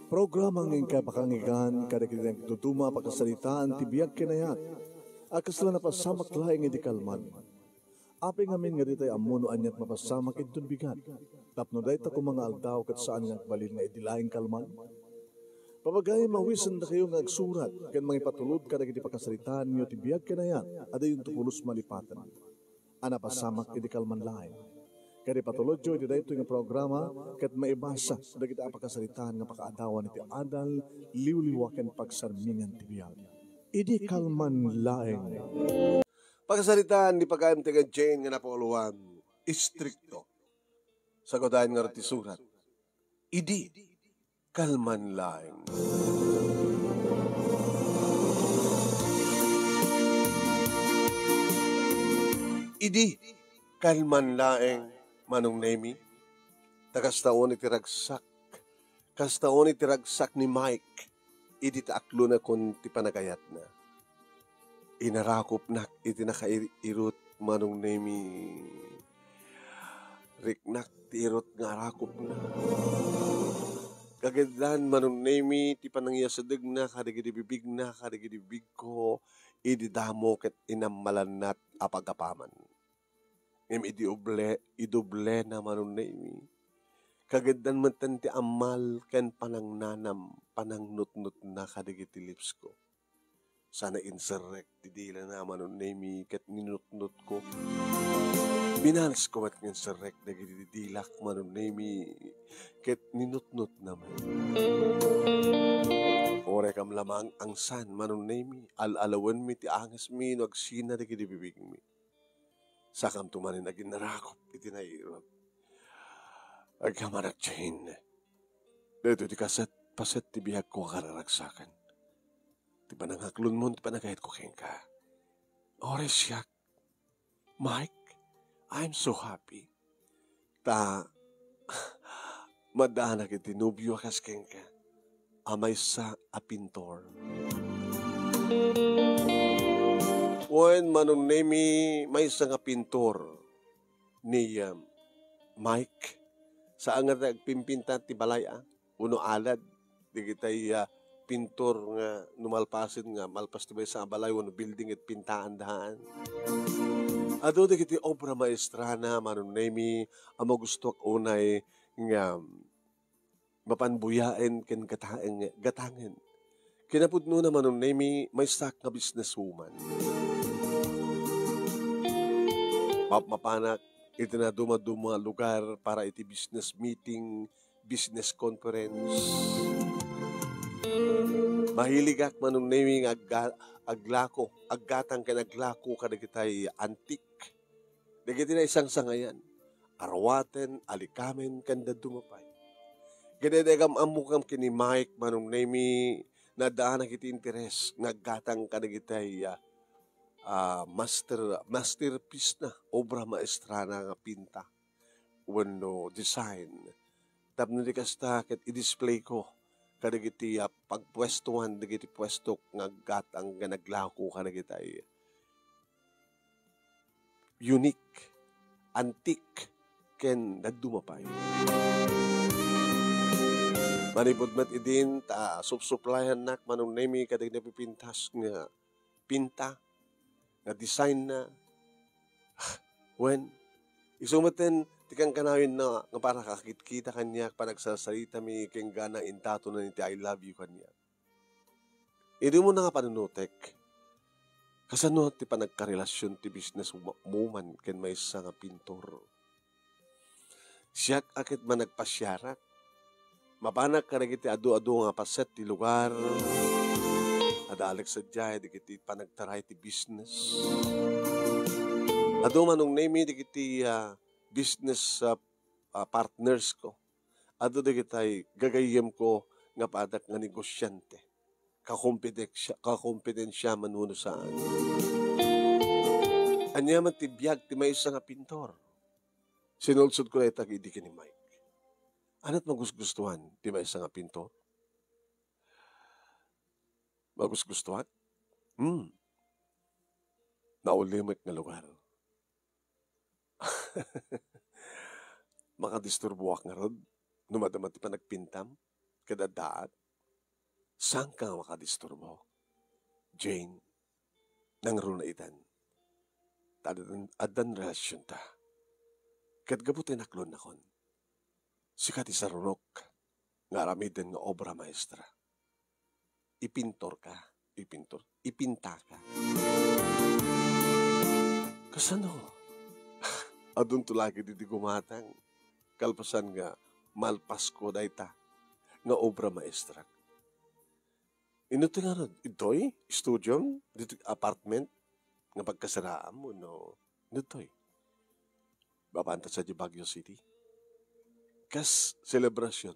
Programang ingkay pakangigan, kada kinang tutuma pakasalitaan, tibiyag kinayat, akasla na pasamak laing iti kalman. Aping amin nga ditay amuno anyat mapasamak itun bigat, tapno day ta mga aldaw kat saan nga balin nga idilaing kalman. Pabagay mawisan na kayo nga agsurat, kan mga ipatulod kada kiti pakasalitaan niyo tibiyag kinayat, ada yung tupulos malipatan. Ana pasamak iti kalman laing. Kaya patulod jo, iti dayto nga programa, kat maibasa, dagiti apakasalitaan nga pakaadawan iti adal, liwliwaken pagsarmingan ti biyag. Idi kalman laeng. Pagkasalitaan ni pagkaim tiga Jane nga napakuluan, istrikto. Sagodahin nga rati surat, idi kalman laeng. Idi kalman laeng. Manong Nemi, tagastaon iti ragsak, kastaon iti ragsak ni Mike, iti taaklo na kun ti panagayat na. Inarakop nak, iti nakairot Manong Nemi, riknak ti irot nga arakop na. Kagandaan Manong Nemi, ti panangyasadag na, kadigidi bibig na, kadigidi bibig ko, iti damo ket inamalanat apagapaman. Idoble na Manong Nemi. Kagadan man ti amal ken panangnanam, panangnutnut na kadigiti lips ko. Sana insurrect, ti dila na Manong Nemi, ket ninutnut ko. Binals ko mat insurrect, dagiti dilak Manong Nemi, ket ninutnut naman. Ore kam lamang ang san Manong Nemi, alalawan mi ti angas mi, no agsina dagiti bibig mi. Sakam tumanin agin narakop, iti nairot. Agkaman at Jane. Dito di kaset, paset ti bihag ko kararagsakan. Di ba nangaklon mo, di ba nagahit ko keng ka? Ores siyak. Mike, I'm so happy. Madanak iti nubyo kas keng ka. Amay sa apintor. When Manong Nemi may isang pintor ni Mike sa nga nagpimpinta ti balaya uno alad di kitay pintor nga numalpasin nga malpas ti sa balay uno building at pintaan dahan. Ado di kiti obra maestra na Manong Nemi amo gusto ak unay nga mapanbuyaen ken gatangen. Kinapudno na Manong Nemi may sak nga businesswoman. Mapanak, iti na dumaduma lugar para iti business meeting, business conference. Mahilig ak Manong Nemi aglako, aggatang ka naglako kadagitay antik. Dagiti na isang sangayan, arawaten, alikamen, kanda dumapay. Gadadagam amukam kini Mike Manong Nemi, nadaan ang iti interes, naggatang kadagitay masterpiece na, obra maestra na nga pinta, wano design. Tapno di kasta ket i-display ko kadagiti pagpwestuhan dagiti pwestok nga gatang nga naglako kadagiti unique, antique, ken nagdumapay. Manipod idin ta supsuplayan nak Manong Nemi kadagiti pipintas nga pinta nga design na when isumaten tikang kanawin na nga para kakit-kita kanya panagsasalita mi keng gana intato na niti I love you kanya. Hindi mo na nga panunutek. Kasano ti panagkarelasyon ti business woman ken may isa nga pintor. Siyak akit managpasyarak. Mapanak karagiti adu-adu nga paset ti lugar. Adaalik sa dyan, di kiti panagtaray ti business. Ado Manong Nemi, di kiti business partners ko. Ado di kitay gagayem ko nga padak nga negosyante. Kakompetensya manuno saan. Anya man ti biyag ti may isa nga pintor. Sinulsod ko na itag idi ni Mike. Anat magusgustuhan ti may isa nga pintor? Magusgustuhan? Naulimik na lugar. Makadisturbo ak nga rod. Numadamat ti panagpintam. kadadaat, saan ka makadisturbo? Jane, nang runaitan, adan relasyon ta. Kat gabutin aklon nakon, sikat isarunok, nga aramiden nga obra maestra. Ipintor ka, ipinta ka. Kasano? Adun to lagi di gumatang, kalpasan nga malpas ko dayta, nga obra maestra. Inuto nga ron, ito'y studio, dito apartment, nga pagkasaraan mo, no? Ito'y, babanta sa Baguio City. Kas celebration,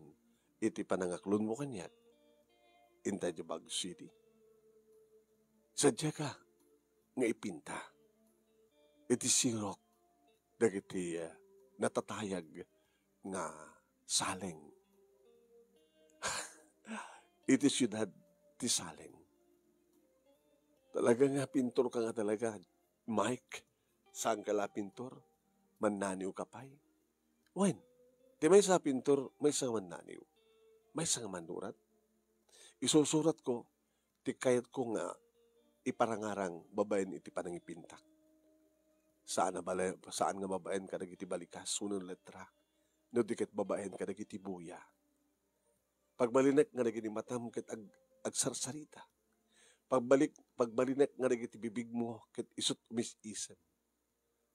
iti panangaklon mo kanyat, intay di Baguio City. Sadya ka, nga ipinta. Iti sirok, dagiti natatayag nga saleng. Iti siyudad ti saleng. Talaga nga pintor ka nga talaga. Mike, saan ka la pintor? Mannaniw ka pa'y? Wen, di may sa pintor, may sa mannaniw. May sa manurat. Isusurat ko, ti kayat ko nga iparangarang babaen iti panangipintak. Saan nga babaen ka nagiti balikas, sunang letra. No dikit babaen ka nagiti buya. Pagbalinek nga nagiti matam ket agsarsarita. Pagbalinek nga nagiti bibig mo ket isut umis-isem.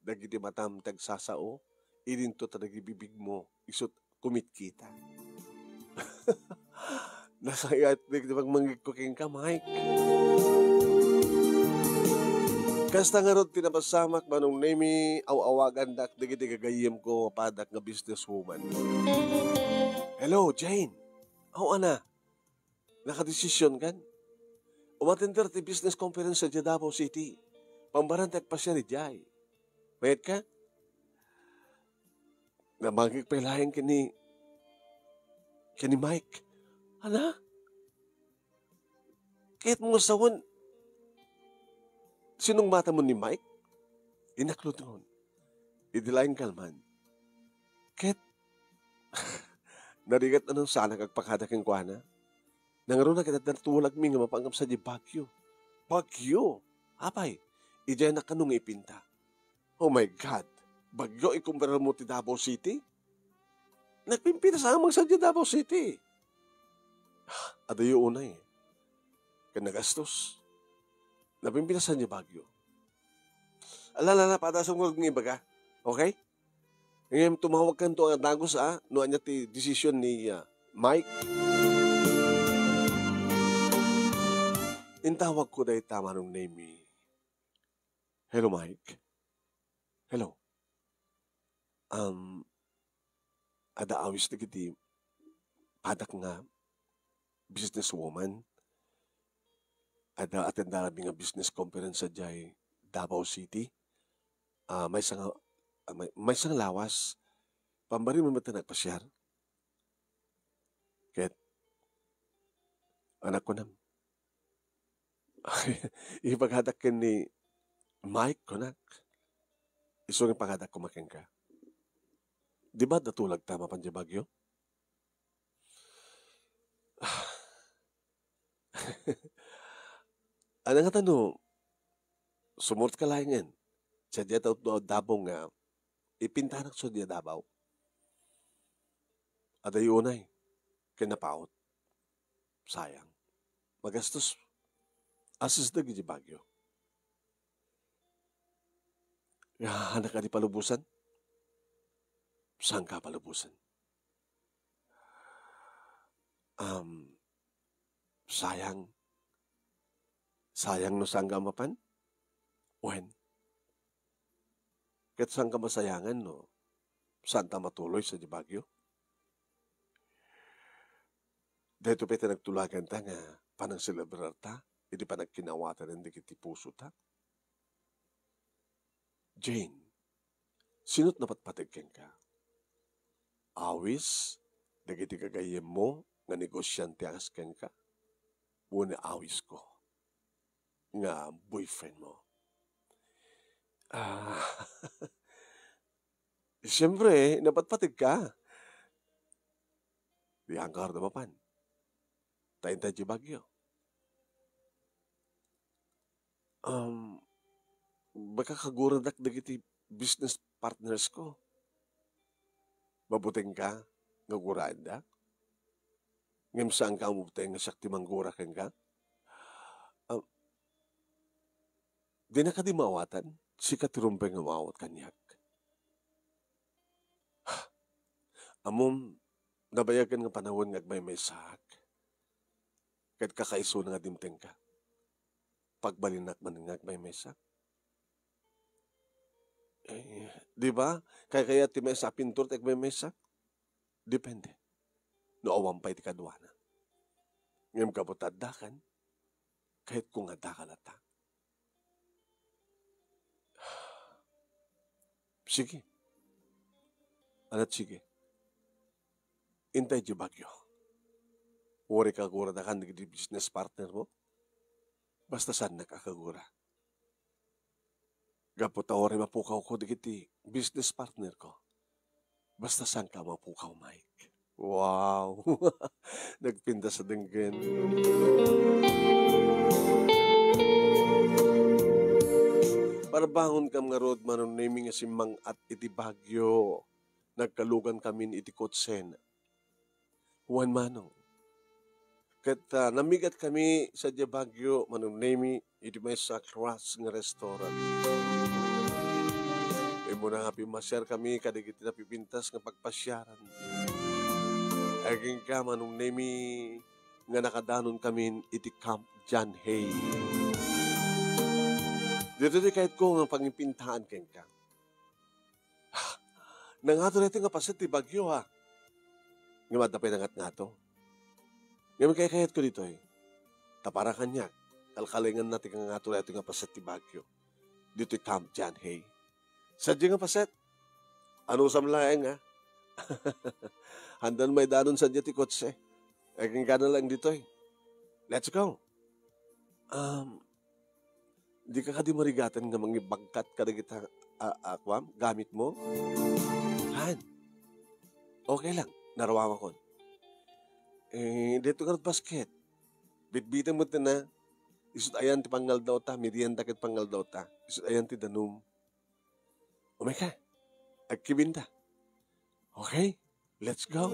Dagiti matam tagsasao, idinto ta nagiti bibig mo isut kumitkita. Nasayat di pag mangikuking ka, Mike. Kasta nga ron tinapasamak manong nemi awagan dak dagiti gagayem ko padak nga businesswoman. Hello, Jane. Ana? Nakadesisyon kan? Umatender ti business conference sa Davao City. Pambarantag pa siya ni Jai. Mayat ka? Namagig pa ilahin kini Mike. Ana? Kahit mo sawon, sinong mata mo ni Mike? Inaklot ron. Idilayin kalman. Kahit narigat anong sana kagpakadak ang kuana? Nangaroon na kita natulag mi nga mapanggap sa di Baguio. Baguio? Apay, ijay na kanong ipinta. Oh my God, Baguio ikumpara mo ti Davao City? Nagpimpita sa amang sa di Davao City. Adayo unay. Kaya nagastos. Napimpita sa di Baguio. Alala, patasang ko ng iba ka. Okay? Ngayon, tumawag ka ito ang dagos, noon niya ti decision ni Mike. Intawag ko dahil tama nung name. Hello, Mike. Hello. Ada awis na kiti padak nga businesswoman. Ada atendara nga business conference sa Jai Davao City. May isang lawas, pambari mo mata nagpasyar. Ket, anak ko nam. Ipaghadak ka ni Mike, konak. Iso nga paghadak ko makin ka. Di ba natulag tama pan di Baguio? Ano nga tanong, sumurt ka lang yan. Sa diya dabong nga, ipintanak sa diya Davao. Ada yunay, kinapaot. Sayang. Magastos, asis na gidi Baguio. Anak ka di palubusan? Saan ka palubusan? Sayang. Sayang no saan ka mapan? When? Kat saan ka masayangan no? Saan ta matuloy sa di Baguio? Dahil ito pwede nagtulagan ta nga panang celebrar ta, hindi pa nagkinawatan ng dikiti puso ta. Jane, sinot na patpatigken ka? Awis, dagiti kagayem mo, nga negosyante asken ka? Muna awis ko, nga boyfriend mo. Siyempre, napatpatig ka. Di hanggar na mapan. Tainta di bagyo. Baka kaguradak dagiti business partners ko. Mabuting ka, ngaguraan da. Ngem saan ka umubtay nga sakti manggura ken ka. Um, di na ka di maawatan, si katirumpay nga maawat kanyak. Amom, nabayagan nga panahon nga may sak. Kat kakaiso nga dimteng ka. Pagbalinak man nga may sak. Di ba? Kaya ti may sa pintur tek may sak. Depende. No awampay ti kadwana. Ngem kaputadakan, kahit kung adakalata. Sige. Alat sige. Intay di bagyo. Wari kagura na kan di business partner mo. Basta saan nakakagura. Gaputa ori mapukaw ko digiti business partner ko. Basta saan ka mapukaw, Mike. Wow! Nagpinda sa denggen. Parabangon kam nga road manon naming nga simang at iti bagyo. Nagkalugan kami iti kotsen. Juan Manong. Kat namigat kami sa di bagyo manon nami iti may sa Cross nga restaurant. Muna happy ma-share kami kadigiti na pipintas nga pagpasyaran. Aging ka manong nemi nga nakadanon kami iti Camp John Hay. Dito di kahit ko nga pangipintaan ken ka. Nangato natin nga pasit ti bagyo ha. Nga matapay nangat nga to. Nga kaya ko dito eh. Tapara kanya. Kalkalingan natin nga ngato natin nga pasit ti bagyo. Dito Camp John Hay. Sadya nga paset. Ano samlaeng ha? Handan may danon sadya ti kotse. Aging ka na lang dito eh. Let's go. Di ka di marigatan nga mangibagkat ka na kita akwam, gamit mo? Han. Okay lang. Narawama ko. Dito ka basket. Bitbitan mo ito na. Isut ayan ti pangal daw ta. Mirianda kit pangal daw ta. Isut ayan ti danum. Umeka, agkibinda. Okay, let's go.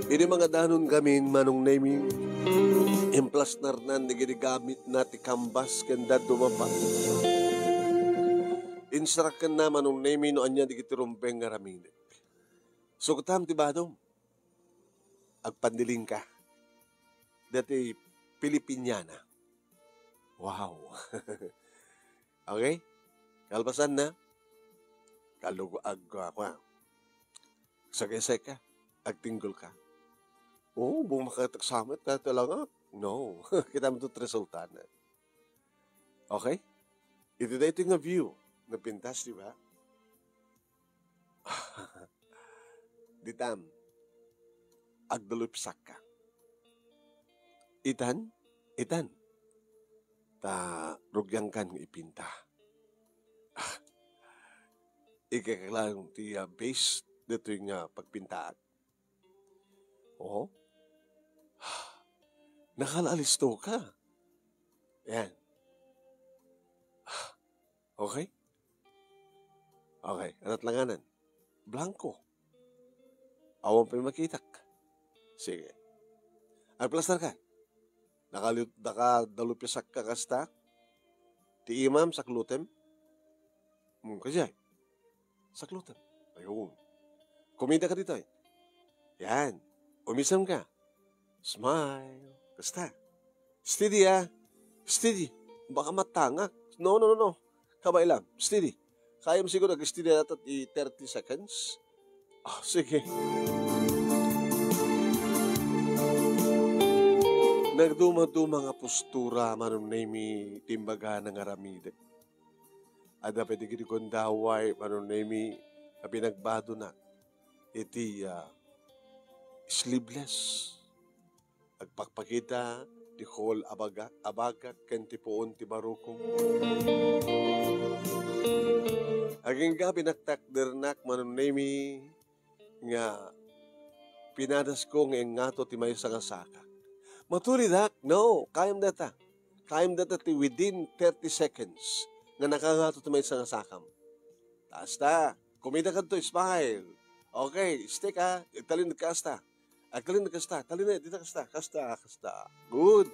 Ini mga danon gamin manong naming implas narnan na ginigamit na ti kambas kanda dumapa. Instruction na manong name no anya di kitirumpeng nga raminik. So katam ti badong, agpandiling ka. Dati Pilipiniana. Wow. Okay? Kalpasan na. Kalugo agwa. Sagay-say ka. Agtinggol ka. Oo, buong makatagsamit ka talaga. No. Kita mo ito resulta na. Okay? Ito na ito nga view. Napintas, di ba? Ditam, agdalupsak ka. Itan, ta rugyang kan ipinta. Ikakalang ti base dito yung pagpintaan. Oo. Nakalalisto ka. Yan. Okay? Okay, anat langanan. Blanco. Awan pa makitak. Sige. Ay, plastar ka. Nakadalupisak ka kasta. Ti imam saklutem. Kasi saklutem. Ayun. Kumita ka dito eh. Yan. Umisam ka. Smile. Kasta. Steady ah. Steady. Baka matangak. No. Kabay lang. Steady. Kaya mo siguro nag-steady natin 30 seconds. Sige. Nagduma-duma nga postura manong nami timbaga ng aramide. Ada pwede gini kondaway manong nami pinagbado na iti sleeveless. Agpakpakita ti ti hol abagak ken ti puon ti barukong. Aging ga pinaktakdernak manunemi nga pinadas ko nga to ti may sakasaka. Matulidak, no, kayam data. Kayam data ti within 30 seconds nga nakangato ti may sakasakam. Taas ta, kumita ka to, smile. Okay, stick ha, italin na kasta. Agtalin na kasta, talin na, dito kasta, kasta. Good.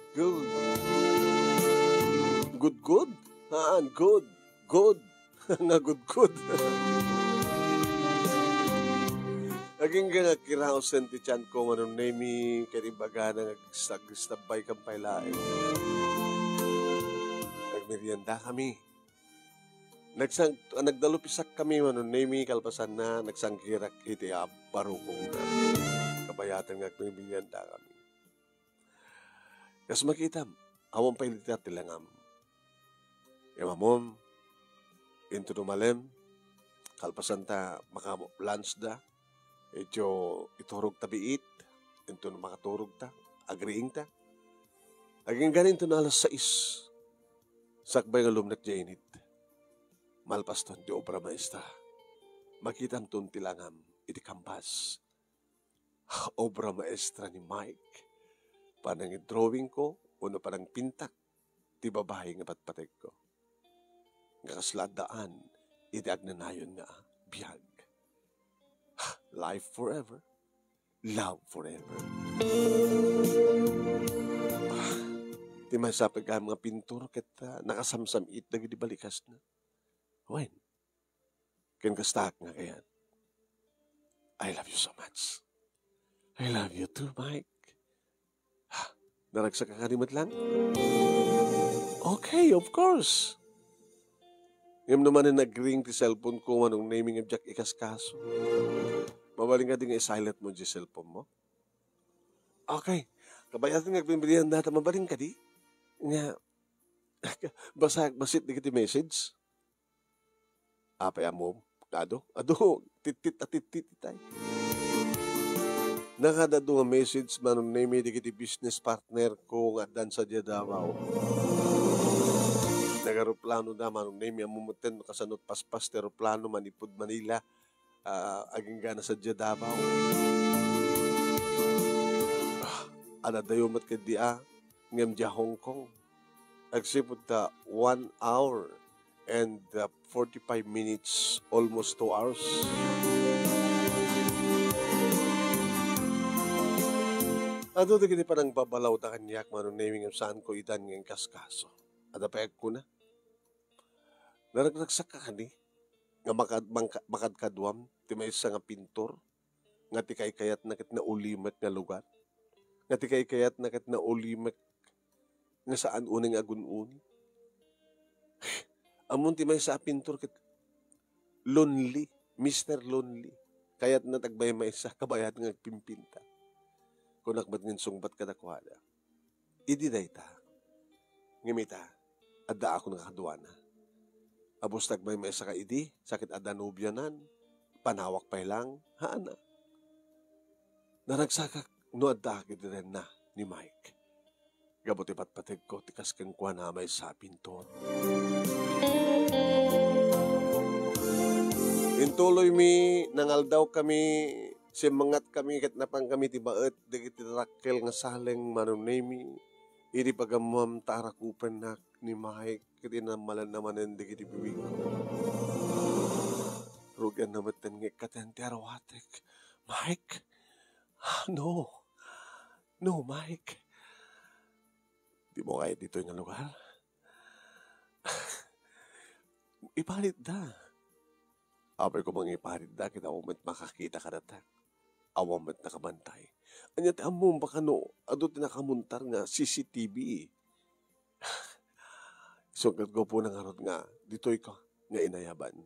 Good. Haan, good. Nga good. Aging nga kirausen ti chan ko manong nemi kanibaga na nagstabay kang pailain. Nagmerienda kami. Nagdalupisak kami manong nemi kalpasan na nagsangkirak iti barukong na. Kabayatan nga nagmerienda kami. Kas makita, awang pailita tilangam. Yamamom, into dumalem, kalpasan ta maka-lunch da, iturog tabiit, into makaturog ta, agreeing ta. Aging ganin to na alas 6, sakbay nga lumnak jainit. Malpaston di obra maestra. Makitam ton tilangam, iti kampas. Obra maestra ni Mike. Panang drawing ko, uno parang pintak, ti babae nga patpatek ko. Nga kasladaan, iti agnanayon nga, biyag. Life forever, love forever. Di masapag ka mga pintura kita, nakasamsamit na gini balikas na. When? Ken kastak nga kayan. I love you so much. I love you too, Mike. Naragsa ka kanimat lang? Okay, of course. Ngayon naman na nag-ring ti cellphone ko anong naming of Jack ikaskaso. Mabaling ka din nga silent mo di cellphone mo. Okay. Kabayatan nga pinbilihan data, mabaling ka di? Nga, basit di kiti message. Apay mo, ado, titit tay. Nakadado nga message manong name di kiti business partner ko nga dan sa dia Davao. Nagaroplano da manong name amumuten kasanot paspas teroplano manipod Manila aging gana sa dia Davao. Anadayo mat kadia ngem dia Hong Kong. Agsipod ta 1 hour and 45 minutes, almost 2 hours. Ato di kini parang babalaw ta kanyak manong naming ang saan ko itan ng kaskaso. At apayag ko na. Naragsak ka kani. Nga makadkadwam. Ti may isa nga pintor. Nga ti kayat na kit na ulimat nga lugar. Nga ti kayat na kit na ulimat nga saan uning agun-uni. Amon ti may sa pintor kit lonely. Mr. Lonely. Kayat na tagbay may isa kabayat nga pimpinta. Kung nakbat ng sungbat kadakwada. Idi day ta. Ngimita. Adda ako nakaduana. Abos tagbay may isa ka idi. Sakit adda nubyanan. Panawak pa'y lang. Haana. Naragsakak no adda akit rin na ni Mike. Gabot ipatpatig ko tikas kang kwa na may sa pintor. Intuloy mi, nangaldaw kami, simangat kami, kat napang kami tibaet, digit rakkel nga saleng manunemi, iri pagamam tarakupan na ni Mike, kat inamalan naman ang digit ibibig ko. Rugan naman nga katente arawatek. Mike? No, Mike. Di mo kaya dito yung lugar? Ipalit da. Apay ko mga ipalit da, kita umat makakita ka na ta. Awamat nakabantay. Anyat among baka no, ado tinakamuntar nga CCTV. Sugat ko po ng harot nga, dito'y ka nga inayaban.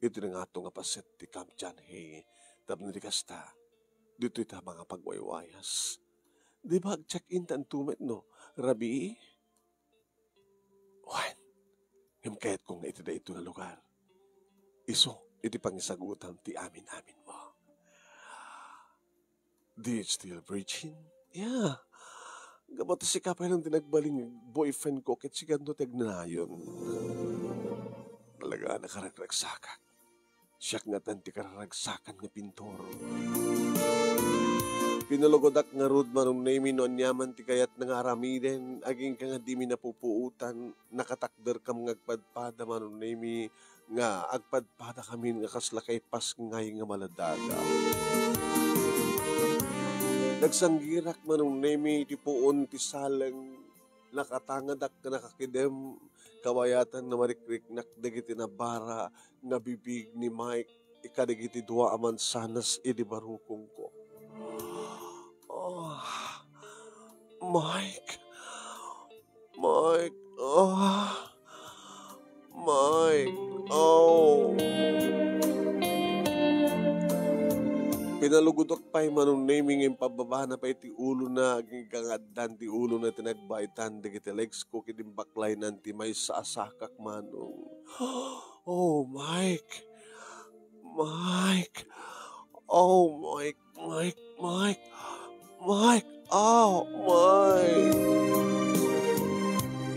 Ito na nga ito nga paset ti Camp John Hay. Tap na di kasta. Dito'y ta mga pagwaywayas. Di ba check-in tan tumet no? Rabi? Wan. Ngam kahit kung ito na ito na lugar. Iso, iti pangisagutan ti amin-amin mo. Do you still virgin? Yeah. Gamot si kapay ng tinagbaling boyfriend ko ket si ganto tignayon. Talaga nakaragsakan. Siyak nga tanti kararagsakan nga pintor. Pinulugodak nga rod manong name no anyaman ti kayat nga aramiden aging ka nga di mi napupuutan nakatakder kam nga agpadpada manong name nga agpadpada kami nga kaslakay pas ngay nga maladaga. Nagsanggirak manong name ti puon ti saleng nakatangadak ka nakakidem kawayatan na marikriknak dagiti na bara nga bibig ni Mike ikadigiti dua aman sanas idi barukong ko. Oh, Mike, Mike, Mike, oh. Pinalugudok pa'y manong naming yung pababa na pa iti ulo na aging kangadan ti ulo na tinagbaitan digiti legs ko kidimbaklay nanti may saasakak manong. Oh, Mike, Mike, oh, Mike, Mike, Mike, Mike, oh, Mike.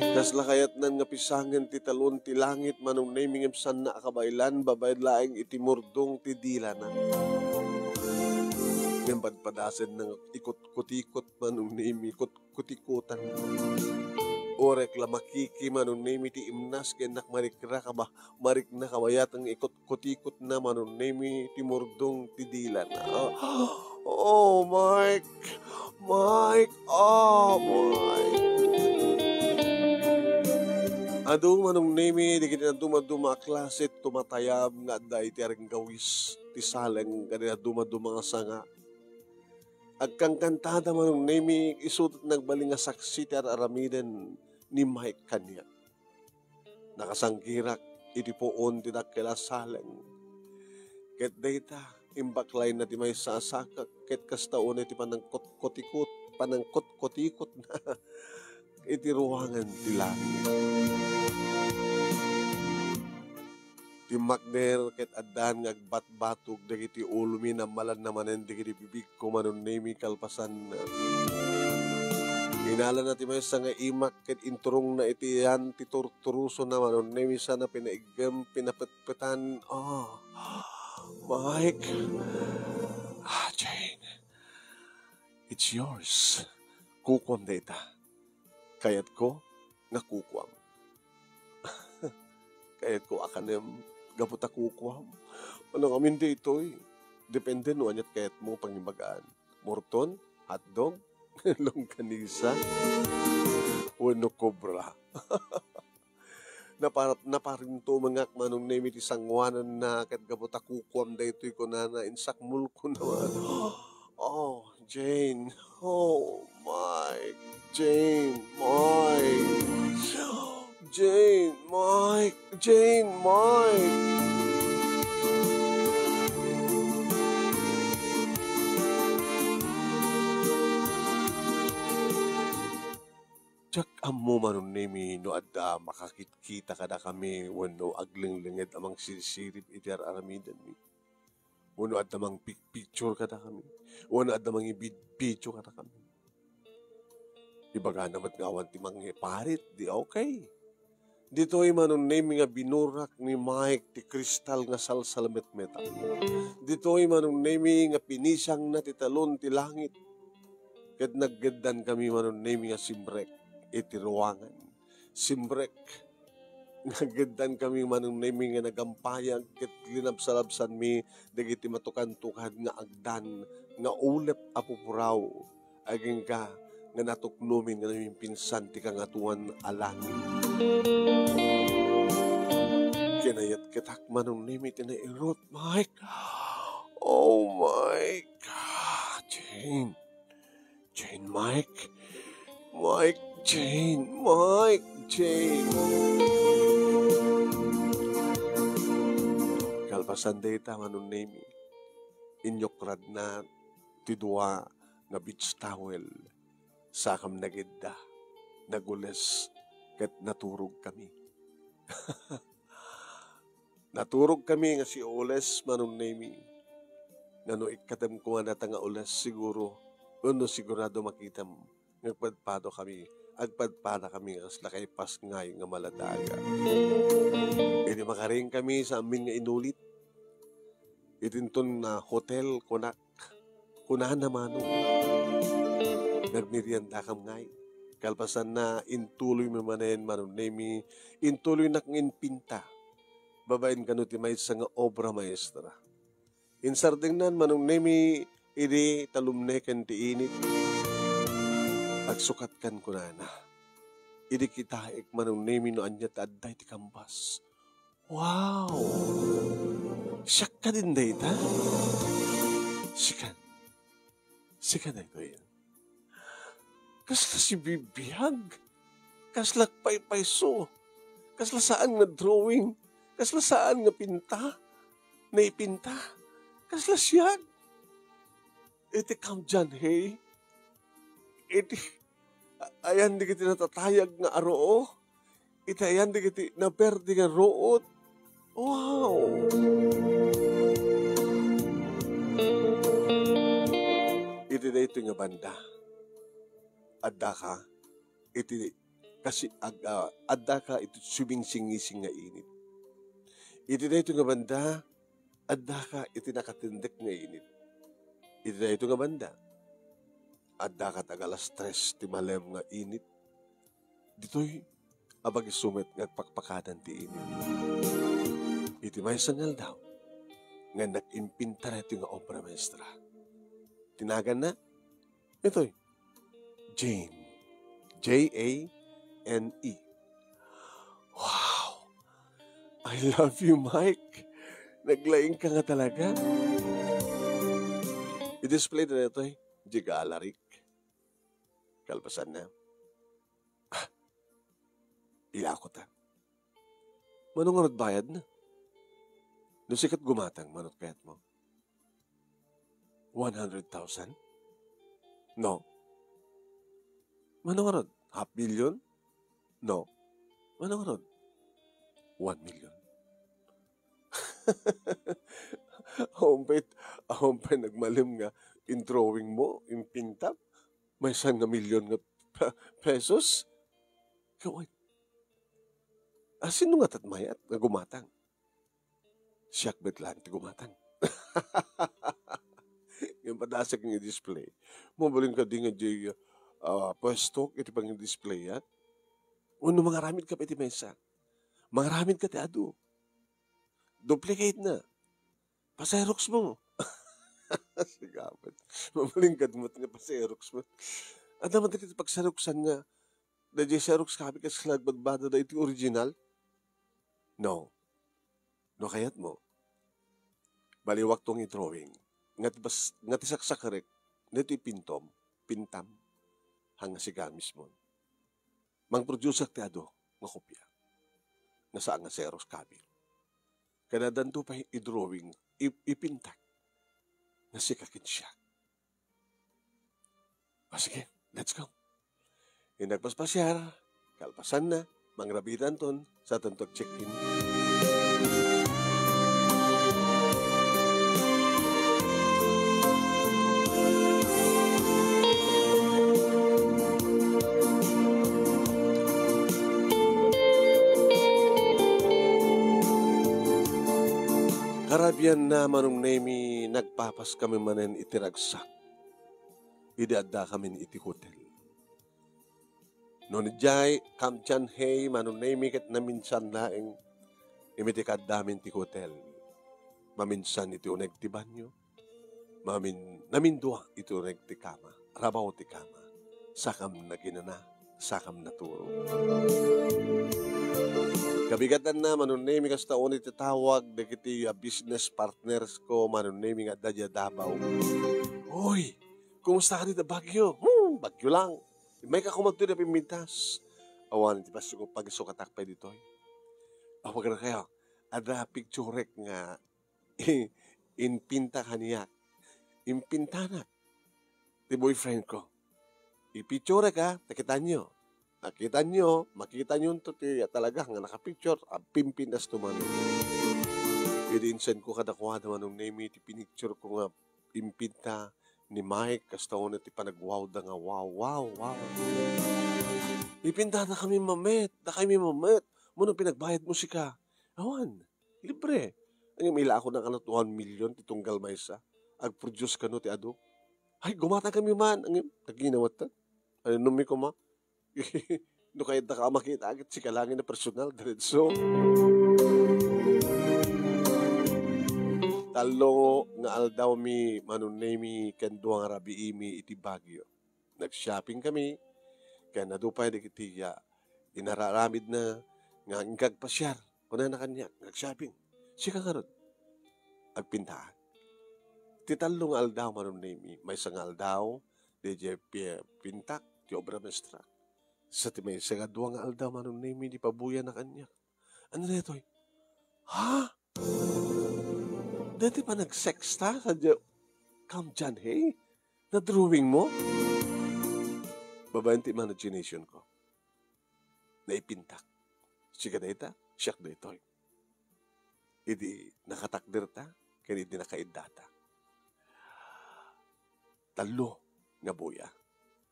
Kasla kayat nan nga pisangan ti talon ti langit manong naming imsan na akabaylan babayad laing iti murdong ti dila na. Ngayon padpadasan ng ikot-kutikot manong name, ikot-kutikutan. O reklamakiki manong name ti imnas kaya nakmarikra ka ba, marik na kawayat ang ikot-kutikot na manong name ti murdong ti dila na. Oh, Mike, Mike, oh, Mike. Ado manong name, di kita na dumaduma klase tumatayab nga day ti aring gawis ti saleng kanina dumaduma nga sanga. Agkang kantada manong name, isutot nagbaling nga saksi ti aramiden ni Mike kanya. Nakasangkirak, iti poon ti dakila saleng. Ket data, imbaklay na ti may sasakak, ket kastaon iti panangkot-kotikot na iti ruangan ti langit. Ti Magner ket adan nga agbatbatog dagiti ulo mi na malan namanen dagiti bibig ko manon name kalpasan na. Inala na ti may sa nga imak ket inturong na iti yan ti turturuso na manon name sana pinaigem pinapetpetan. Oh, Mike. Jane. It's yours. Kukwam data. Kayat ko nga kukwam. Kayat ko akanem gaputa kukwam. Ano kami dito eh. Depende no anyat kayat mo pangibagaan. Morton, hotdog, longganisa, wano cobra. Naparinto mga manong name iti sangwanan na kat gaputa kukwam dito ko na insakmul ko naman. Oh, Jane. Oh, Mike. Jane, Mike. Jane, Mike. Jane, Mike. Tsak amo manon nemi no adda makakita kada kami wano aglinglinged amang sirisirip iti aramidan mi. Wano adda mang picture kada kami. Wano adda mang video kada kami. Ibaga naman nga awan ti mga parit, di okay. Dito ay manon nemi nga binurak ni Mike ti kristal nga salsalmet-met. Dito ay manon nemi nga pinisang na ti talon ti langit. Ket naggedan kami manon nemi nga simbrek iti ruangan. Simbrek. Naggedan kami manong nami nga nagampayag ket linabsalabsan mi dagiti matukan-tukad nga agdan nga ulep apupuraw aging ka nga natuknomin nga naming pinsan ti kangatuan alangin. Kinayat ketak manong nami tinairot, Mike. Oh, Mike. Jane. Jane, Mike. Mike. Jane, Mike, Jane. Kalpasan data manong name inyokrad na tidua nga beach towel sakam nagidda nagules ket naturog kami. Naturog kami nga si Oles manong name nga no ikatem ko nga nga ules siguro uno sigurado makitam Nagpadpado kami, agpadpada kami nga kasla kay pasngay nga maladaga. Iti makaring kami sa amin nga inulit. Itinton na hotel kunak, kunahan naman nagmerienda kam ngay. Kalpasan na intuloy mo manen manunemi, intuloy na kang inpinta. Babain ka no ti may nga obra maestra. Insarding nan manunemi, idi talumne kan ti init. Agsukat kan ko na. Idi kita manunemi no anya taadday ti kambas. Wow! Siyak ka din data? Sikan. Sikan na ko yan. Kasla si bibiyag. Kasla paypayso. Kasla saan nga drawing. Kasla saan nga pinta. Naipinta. Kasla siyag. Iti kam dyan, hey. Iti, ayan di kiti natatayag nga aroo. Iti ayan di kiti naperdi nga root. Wow! Iti na ito nga banda. Adda ka, iti, kasi adda ka, iti subing-singising nga init. Iti na ito nga banda, adda ka, iti nakatindik nga init. Iti na ito nga banda, adda ka tagalas stress, ti malem nga init. Dito'y, abag isumit nga pakpakadan ti init. Iti may sangal daw, nga nag-impinta na ito nga obra maestra. Tinagan na, ito'y, Jane. Jane. Wow! I love you, Mike. Naglaing ka nga talaga. I-display na ito eh. Jigalarik. Kalpasan na. Iakot ha. Manong anot bayad na. Nung sikat gumatang, manot kayat mo. 100,000? No. Manong anot? $500,000? No. Manong anot? 1 million. Ahompay nagmalim nga in drawing mo, in pintap. May 1 million nga pesos. Kaway. Sino nga tatmayat na gumatang? Siyak betlan ti gumatang. Yung padasag nga display. Mabaling ka di nga di pwesto, iti pang display yan. Uno, mga ramid ka pa iti mesa. Mga ramid ka ti ado. Duplicate na. Paserox mo. Sigapan. Mabaling ka dumot nga paserox mo. At naman iti pagseroxan nga, na di serox kapi kasi nagbagbado na iti original. No. No kayat mo. Baliwak tong i-drawing. Nga ti saksakarek, nito pintam, hanga si gamis mo. Mang-produce ti ado, nga kopya. Nga saan nga seros kabil. Kada danto pa i-drawing, ipintak. Nga si kakin siya. Sige, let's go. Nagpaspasyar, kalpasan na, mangrabitan ton, sa tantok check-in. Karabian na manong nemi nagpapas kami manen itiragsak. Idaadda kami iti hotel. Noon jay kamchan hey manong nemi ket naminsan laeng imitikad damin ti hotel. Maminsan iti uneg ti banyo. Namindua iti uneg ti kama. Rabaw ti kama. Sakam na ginana. Sakam na turo. Kabigatan na manunemi kas taon itatawag dagiti business partners ko manunemi nga dadya Davao. Hoy, kumusta ka dito Bagyo? Bagyo lang. May kakumagto na pimintas. Awan iti paso ko pagsukatakpay dito. Awag na kayo. Ada picturek nga inpinta kaniyak. Impintanak. Ti boyfriend ko. Ipicturek ha, nakita nyo. Makita nyo ito talaga nga nakapicture, pimpinas tumano. I-insend ko kada kuha naman ng name, iti pinicture ko nga pimpinta, ni Mike, kasta na ti panagwaw da nga, wow, wow, wow. Ipinta na kami mamet, Muna pinagbayad mo sika. Awan, libre. Ang ila ako ng 1 million, titunggal may isa. Ag-produce ka no ti ado. Ay, gumata kami man. Ang taginawat ta. Ano numi ko ma? No kahit na ka makita agad sika langin na personal. Diretso. Talo nga aldaw mi manunay mi kanduang rabi imi iti Baguio. Nag-shopping kami. Kaya nadupay di kitiya. Inararamid na nga ingkag pasyar. Kuna na kanya. Nag-shopping. Sika nga ron. Agpintaan. Titalo nga aldaw manunay mi. May isang aldaw. Di pintak. Ti obra mestra. Sa ti may isang nga aldaw manunay mi. Di pabuya na kanya. Ano na ito? Ha? Dati pa nag-sexta sa Come John, hey? Na-drawing mo? Babayanti imagination ko. Naipintak. Siya na ita, siyak na ito. Idi nakatakdir ta, kaya hindi nakaidata. Talo nga buya,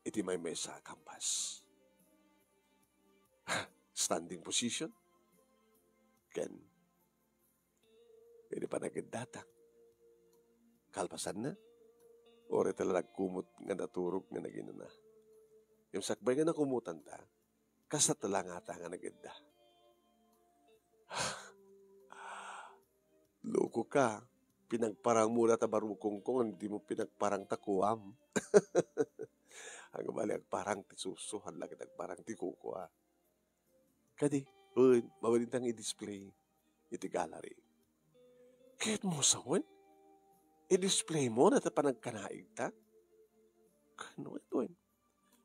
iti may sa kampas. Standing position. Ken, hindi pa nagidata. Kalpasan na. Ore tala nagkumot nga naturog nga nagino na. Yung sakbay nga nakumutan ta, kasat tala nga ta nga nagida. Loko ka. Pinagparang mula ta barukong kong, hindi mo pinagparang takuam. Ang bali, parang tisusuhan lang, parang tikukuha. Kadi, mawalintang i-display iti gallery. Kahit mo sawan, i-display mo na ta panagkanaig ta. Kano ito eh.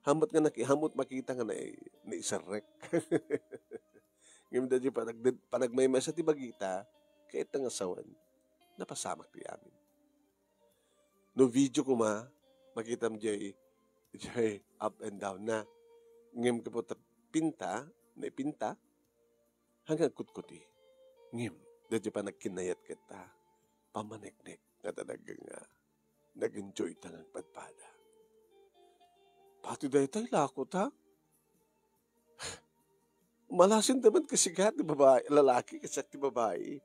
Hamot makita nga na isarek. Ngayon dati panagmayma sa tibagita, kahit nga sawan, napasamak di amin. No video ko makita mo jay up and down na. Ngayon ka po pinta, hanggang kutkuti. Ngayon, dati pa nagkinayat kita, pamanek-nek na talagang nag-enjoy tangang padpada. Pati dahil tayo lakot ha? Malasin naman kasi gat, babae, lalaki kasi ti babae.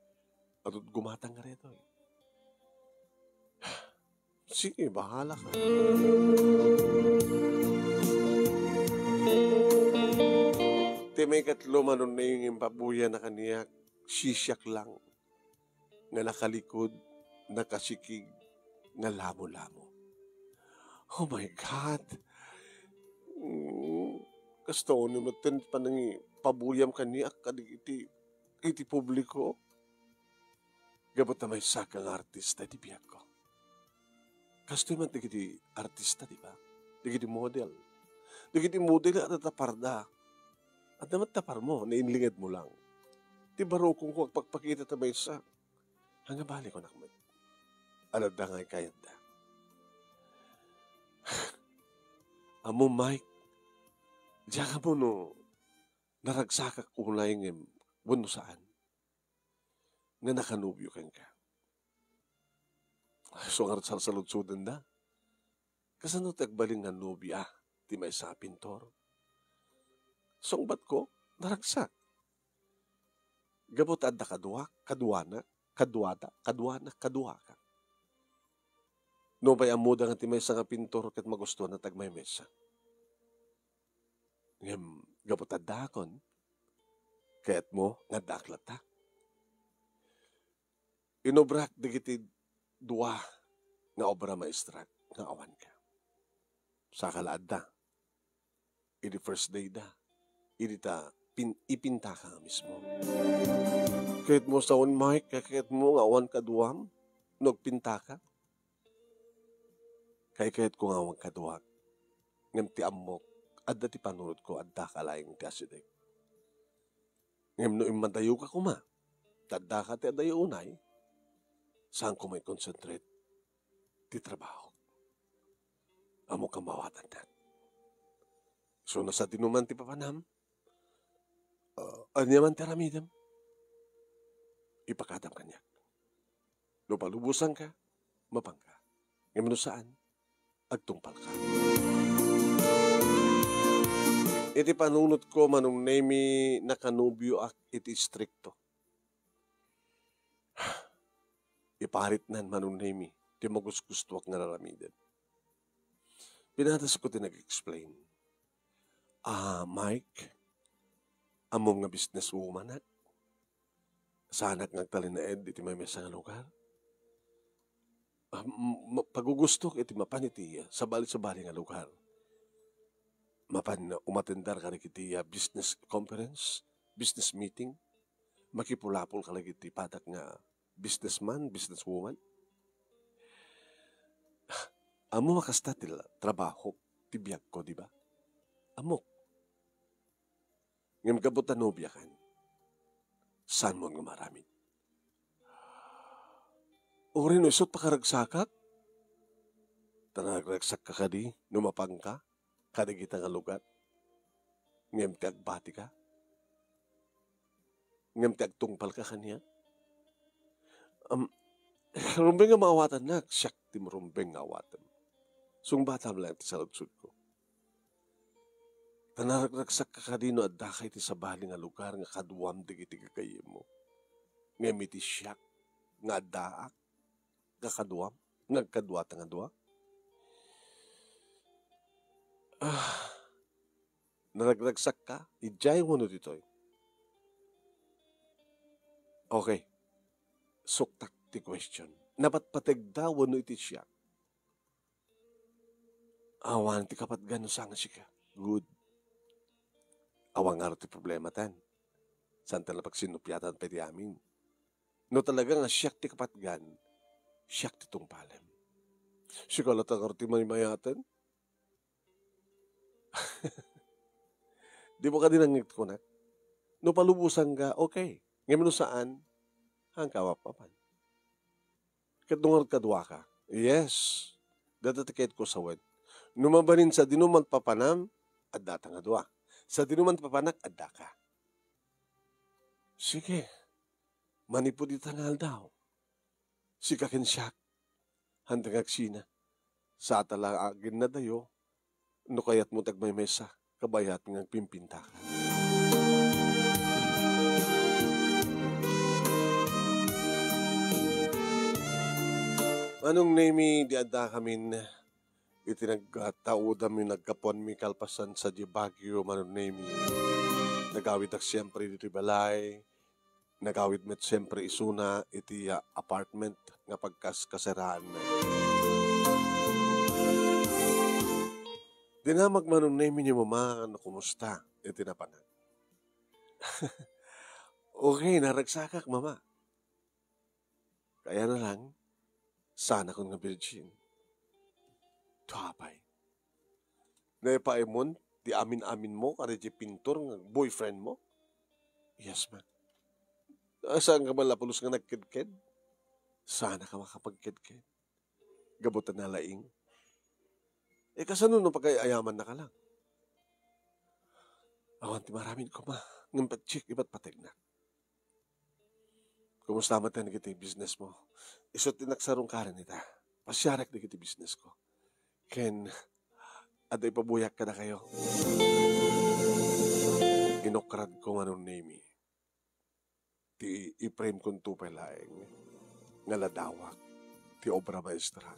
At gumatang nga rito eh. Sige, bahala ka. May katlo manon na yung pabuya na kaniya, sisyak lang, nga nakalikod, nakasikig, nga lamo-lamo. Oh my God! Kasto ko naman pa nang pabuyam kaniya, iti publiko. Gabot na may sakang artista, di biyak ko. Kasto naman iti artista, di ba? Iti model. Iti model at taparda. At naman tapar mo, nainlingad mo lang. Di baro kung pagpakita ta may isa. Hanggang bali ko na kamay. Alad na nga'y kayat na. Amo, Mike, diyan ka mo no, naragsakak unay ng buno saan. Nga nakanubyo kan ka. So, nga sa saludsudan na. Kasano tagbaling nga nubya, di may sa pintor. Songbat ko, naragsak. Gabot adda kaduwa ka. No bay amuda nga timay sa nga pintor kat magusto na tagmay mesa. Ngem, gabot adda kon, kaya't mo nga daklata. Inobrak digiti dua nga obra maestra nga awan ka. Sa kalaad da, iti first day da, ipinta ka mismo. Kahit mo sa on, Mike, kahit mo nga awan kaduam, nagpinta ka. Kahit ko nga awan kaduam, ngam ti amok, adda ti panunod ko, adda ka laing ti asidek. Ngam no imandayo ka kuma, tadda ka ti adayo unay, saan ko may concentrate ti trabaho. Amo ka mawatan na. So nasa tinuman ti papanam, anyaman teramidam, ipakadam kanya. No palubusan ka, mapangka. Ngayon saan? agtungpal ka. Iti panunot ko manong nemi nakanubyo ak iti strikto. Iparit nan manong nemi, di magusgusto ak nararamiden. Pinatas ko din nag-explain. Mike, among nga businesswoman at sanak ngagtalin na ed, iti may mesa nga lugar. Pagugustok iti mapan iti sabali-sabali nga lugar. Mapan umatendar ka iti business conference, business meeting, makipulapol ka iti patak nga businessman, businesswoman. Amo makasta tila trabaho, tibiyag ko, di ba? Amok. Ngam kabutan nobya kan. Saan mo nga maramid? Uri no isot pakaragsakak. Tanagragsak ka kadi, numapang ka, kadi kita nga lugar. Ngam ti agbati ka. Ngam ti agtungpal ka kanya. Rumbeng nga maawatan na, siyak ti rumbeng nga awatan. Sung bata lang ti saludsud ko. Tanaragsak ka kadino at dakay ti sabali nga lugar nga kaduam digiti gagayim mo. Ngem iti siyak nga daak nga kaduam, nga kaduata nga dua. Naragragsak ka, ijay mo no ditoy. Okay. Suktak ti question. Napatpateg daw no iti siyak. Awan ti kapat gano sanga siya. Good. Awang nga ti problema tan. Saan tala pagsinupyatan pa di amin. No talaga nga siyak ti kapat gan, siyak ti tungpalem. Sigala ta nga ti maymayatan. Di mo ka dinangit ko na. No palubusan ka, okay. Ngayon no saan, hang kawapapan. Kadungar kadwa ka. Yes. Datatikit ko sa wed. Numabanin sa dinuman papanam, adda nga dua. Sa dinuman papanak, adda ka. Sige. Manipod itangal daw. Sikakin siyak. Handang agsina. Sa atalagin na dayo, no kayat mo tagmay mesa, kabayat ng pimpinta ka. Anong name di adda kamin iti nagtauda mi nagkapon mi kalpasan sa di Baguio manong name nagawid ak siyempre dito balay nagawid met siyempre isuna iti apartment nga pagkaseraan na. Dinamag manong name ni mama na kumusta iti napanan. Okay, naragsakak mama. Kaya na lang sana kung nga virgin. Tuapay. Naipaimon, di amin-amin mo, kada di pintor ng boyfriend mo? Yes, man. Saan ka malapulos nga nagkidkid? Sana ka makapagkidkid. Gabutan na laing. Kasano nung pagkayayaman na ka lang? Awan ti maraming ko ma. Ngang pag-check, iba't pateg na. Kumusta matan na kita business mo? Isot tinaksarong karan nita. Pasyarak na kita business ko. Ken, aday pabuyak ka na kayo. Ginokrad ko anong name. Ti i-frame kong tupay laeng. Ngaladawak. Ti obra maestra.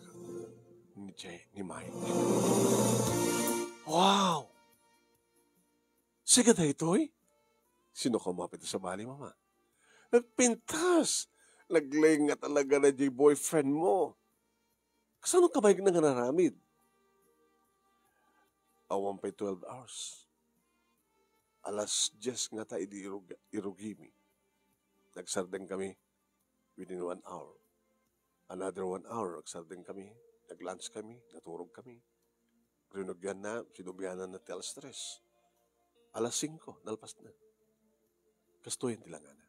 Ni Jay, ni Mike. Wow! Sige na ito'y? Sino kumapit sa bali, mama? Nagpintas! Naglayng nga talaga na Jay boyfriend mo. Kasano ka ba yung nangaramid? Awan pa'y 12 hours. Alas 10 nga tayo di irugimi. Nagsardeng kami within 1 hour. Another 1 hour, nagsardeng kami. Nag-lunch kami, naturog kami. Rinugyan na, sinubianan na tel stress. Alas 5, nalpas na. Kastuhin tilangan na.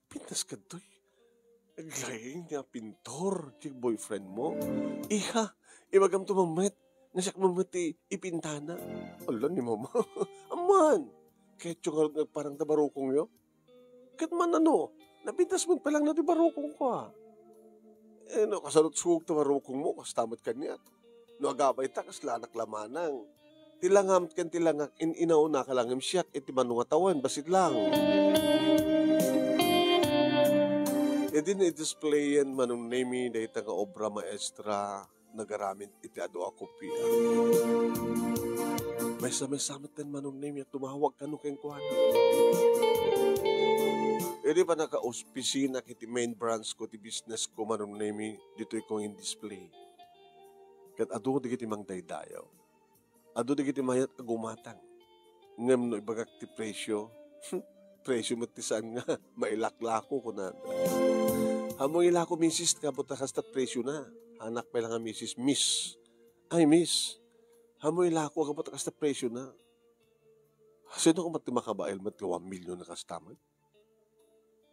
Pintas ka do'y. Naglayang niya pintor, yung boyfriend mo. Iha, ibagam tumamit. Nasyak mamati, ipintana. Ala ni mama. Aman. Kahit yung parang tabarukong yun. Kahit man ano, Napintas mo pa lang na di barukong ko ha. No, kasalot sugog ta barukong mo, kas tamat kanya. No, agabay ta, kas lanak lamanang. Tilangam kan tilangak, inauna ka lang siyak, iti manungatawan, basit lang. E din i-display yan manong name dahil nga obra maestra nagaramit iti ado ako piya. May samat din manong name at tumawag ka no keng kuhan. E di pa naka-opisina kiti main branch ko ti business ko manong name dito ko in display. Kat ado di kiti mang daydayaw. Ado di kiti mayat agumatang. Ngam no ibagak ti presyo. Presyo matisan nga mailaklako ko na. Hamoy ilako misis ka buta kasta presyo na. Anak pa lang nga misis. Miss. Ay miss. Hamoy ilako ka buta kasta presyo na. Sino ko matimakabait mati 1 million na kastaman?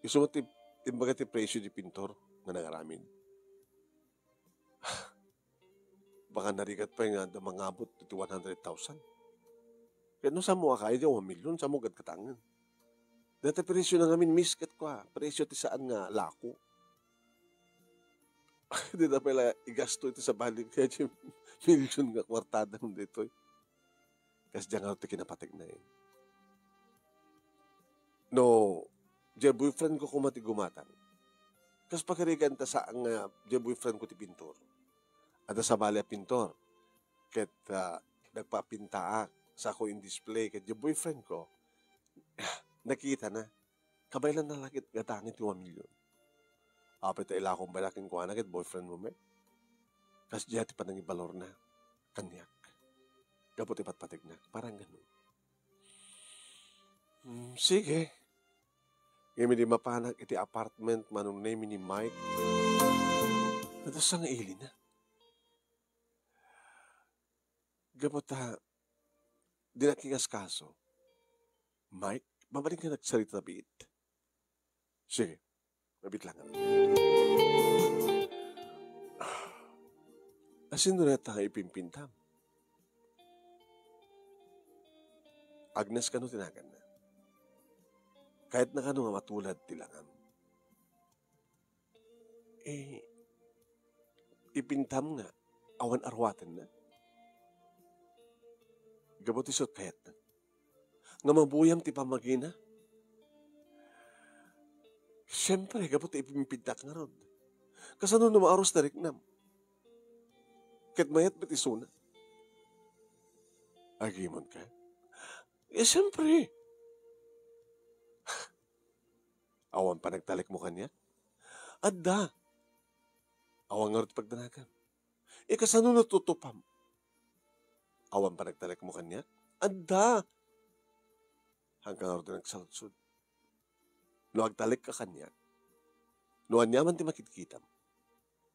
Iso mati imbaga ti presyo di pintor nga nangaramin. Baka narigat pa nga da mangabot iti 100,000. Kaya no sa mo akay di 1 million sa mo gad katangan. Dati presyo na ngamin misket ko ha. Presyo ti saan nga lako. Hindi na pala igasto ito sa balik. Kaya yung milyon nga kwartada mo dito. Kasi diyan nga ito kinapatig na yun. No, diyan boyfriend ko kumati-gumatan. Kasi pagkarigan ta saan nga diyan boyfriend ko ti pintor. At sa bali pintor. Kaya nagpapintaa sa ako in display. Kaya diyan boyfriend ko. Nakita na. Kabaylan na lakit gatangin 2 milyon. Apit ay ilakong balaking kuha na kit boyfriend mo, me. Kasi diyati pa nang ibalor na. Kanyak. Gapot ipatpatig na. Parang ganun. Sige. Ngayon di mapanag iti apartment manong name ni Mike. Natas ang ili na. Gapot ha. Di nakingas kaso. Mike, babalik ka nagsalita bit. Sige. Mabit lang. Asin doon na ipimpintam. Agnes ka no tinagan na. Kahit na kano nga matulad tilangam. Ipintam nga. Awan arwatan na. Gabot isot kahit na. Nga mabuyam ti pamagina. Siyempre, kapot ipimpintak nga ron. Kasano na maaros na riknam? Kat mayat ba't isuna? Agimon ka? Siyempre. Awan pa nagtalik mo kanya? Adda. Awan nga rin pagdanagan. Kasano natutupam? Awan pa nagtalik mo kanya? Adda. Hanggang nga rin nagsalutsod. No agtalik ka kanya, no anyaman ti makitkitam,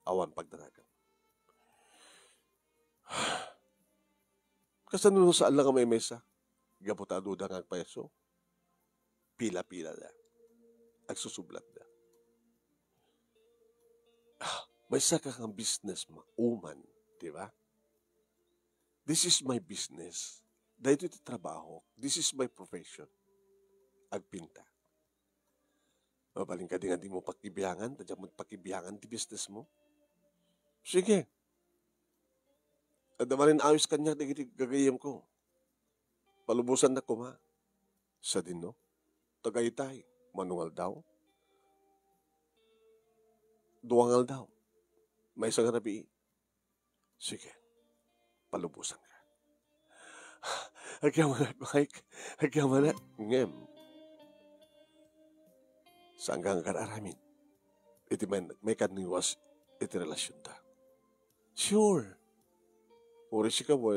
awan pagdanagan. Kasano no saan lang may mesa, gaputado da nga agpayaso, pila-pila da, agsusublat da. May saka kang business mauman, di ba? This is my business. Dahito iti trabaho. This is my profession. Agpinta. Mabaling ka din nga di mo pakibiyangan, tadya mo pakibiyangan di business mo. Sige. At naman ayos kanya, gagayam ko. Palubusan na ko, ma. Sa din, no? Tagaytay, manual daw. Duwangal daw. May isang rabi. Sige. Palubusan ka. Agyaman na, Mike. Agyaman na. Ngem. Saan kang kararamin? Iti may kaniwas iti relasyon ta. Sure. Uri si ka mo,